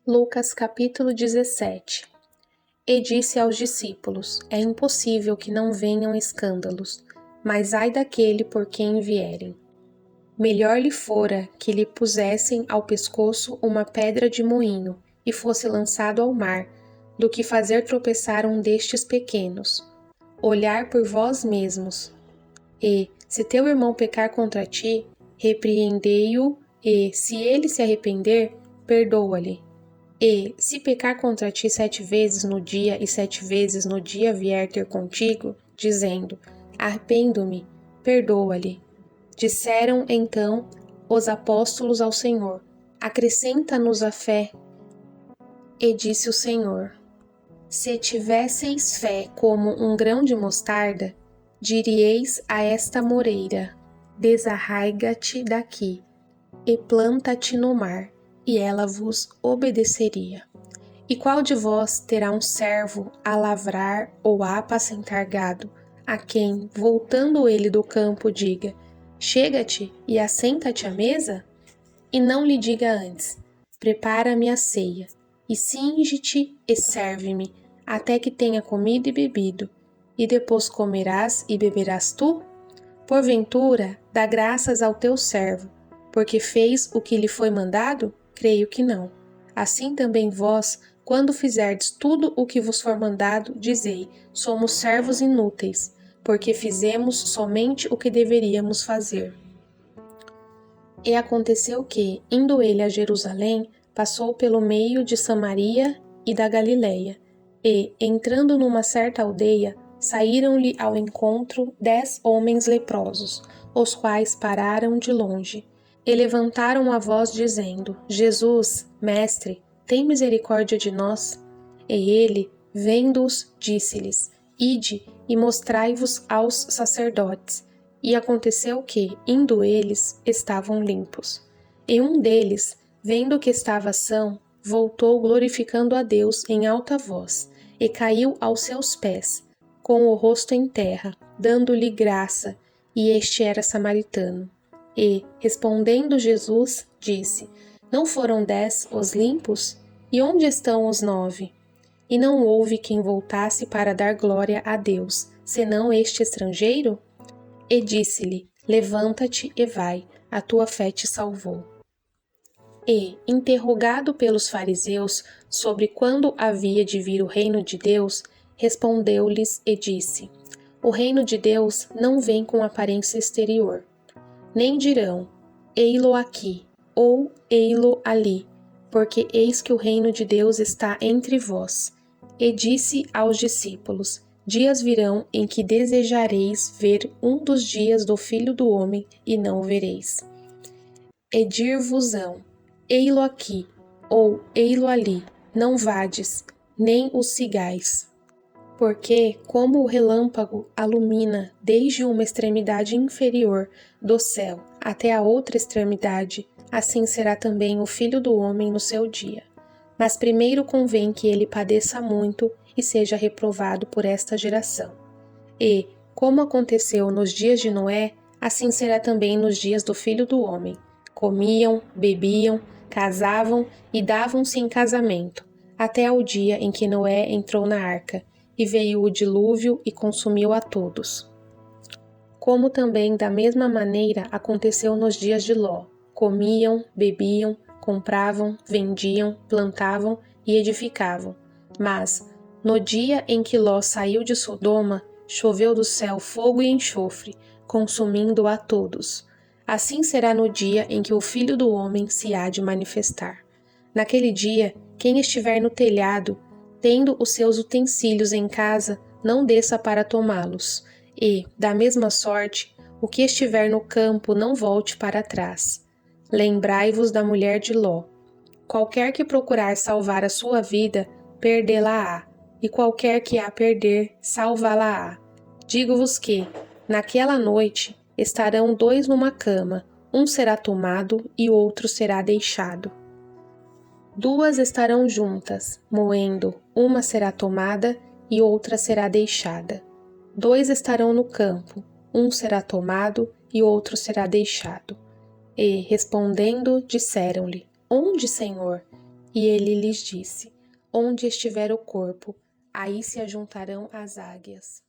Lucas capítulo 17. E disse aos discípulos: É impossível que não venham escândalos, mas ai daquele por quem vierem. Melhor lhe fora que lhe pusessem ao pescoço uma pedra de moinho e fosse lançado ao mar, do que fazer tropeçar um destes pequenos. Olhar por vós mesmos. E, se teu irmão pecar contra ti, repreendei-o, e, se ele se arrepender, perdoa-lhe. E, se pecar contra ti 7 vezes no dia e 7 vezes no dia vier ter contigo, dizendo: Arrependo-me, perdoa-lhe. Disseram então os apóstolos ao Senhor: Acrescenta-nos a fé. E disse o Senhor: Se tivesseis fé como um grão de mostarda, diríeis a esta moreira: Desarraiga-te daqui e planta-te no mar, e ela vos obedeceria. E qual de vós terá um servo a lavrar ou a apacentar gado, a quem, voltando ele do campo, diga: Chega-te e assenta-te à mesa? E não lhe diga antes: Prepara-me a ceia, e cinge-te e serve-me, até que tenha comido e bebido, e depois comerás e beberás tu? Porventura, dá graças ao teu servo, porque fez o que lhe foi mandado? Creio que não. Assim também vós, quando fizerdes tudo o que vos for mandado, dizei: somos servos inúteis, porque fizemos somente o que deveríamos fazer. E aconteceu que, indo ele a Jerusalém, passou pelo meio de Samaria e da Galileia, e, entrando numa certa aldeia, saíram-lhe ao encontro 10 homens leprosos, os quais pararam de longe, e levantaram a voz dizendo: Jesus, Mestre, tem misericórdia de nós. E ele, vendo-os, disse-lhes: Ide e mostrai-vos aos sacerdotes. E aconteceu que, indo eles, estavam limpos. E um deles, vendo que estava são, voltou glorificando a Deus em alta voz, e caiu aos seus pés, com o rosto em terra, dando-lhe graça, e este era samaritano. E, respondendo Jesus, disse: Não foram 10 os limpos? E onde estão os 9? E não houve quem voltasse para dar glória a Deus, senão este estrangeiro? E disse-lhe: Levanta-te e vai, a tua fé te salvou. E, interrogado pelos fariseus sobre quando havia de vir o reino de Deus, respondeu-lhes e disse: O reino de Deus não vem com aparência exterior. Nem dirão: Ei-lo aqui, ou ei-lo ali, porque eis que o reino de Deus está entre vós. E disse aos discípulos: Dias virão em que desejareis ver um dos dias do Filho do Homem e não o vereis. E dir-vos-ão: Ei-lo aqui, ou ei-lo ali, não vades, nem os sigais. Porque, como o relâmpago alumina desde uma extremidade inferior do céu até a outra extremidade, assim será também o Filho do Homem no seu dia. Mas primeiro convém que ele padeça muito e seja reprovado por esta geração. E, como aconteceu nos dias de Noé, assim será também nos dias do Filho do Homem. Comiam, bebiam, casavam e davam-se em casamento, até ao dia em que Noé entrou na arca, e veio o dilúvio e consumiu a todos. Como também da mesma maneira aconteceu nos dias de Ló. Comiam, bebiam, compravam, vendiam, plantavam e edificavam. Mas, no dia em que Ló saiu de Sodoma, choveu do céu fogo e enxofre, consumindo a todos. Assim será no dia em que o Filho do Homem se há de manifestar. Naquele dia, quem estiver no telhado, tendo os seus utensílios em casa, não desça para tomá-los. E, da mesma sorte, o que estiver no campo não volte para trás. Lembrai-vos da mulher de Ló. Qualquer que procurar salvar a sua vida, perdê-la-á, e qualquer que a perder, salvá-la-á. Digo-vos que, naquela noite, estarão 2 numa cama, um será tomado e outro será deixado. 2 estarão juntas, moendo, uma será tomada e outra será deixada. 2 estarão no campo, um será tomado e outro será deixado. E, respondendo, disseram-lhe: Onde, Senhor? E ele lhes disse: Onde estiver o corpo, aí se ajuntarão as águias.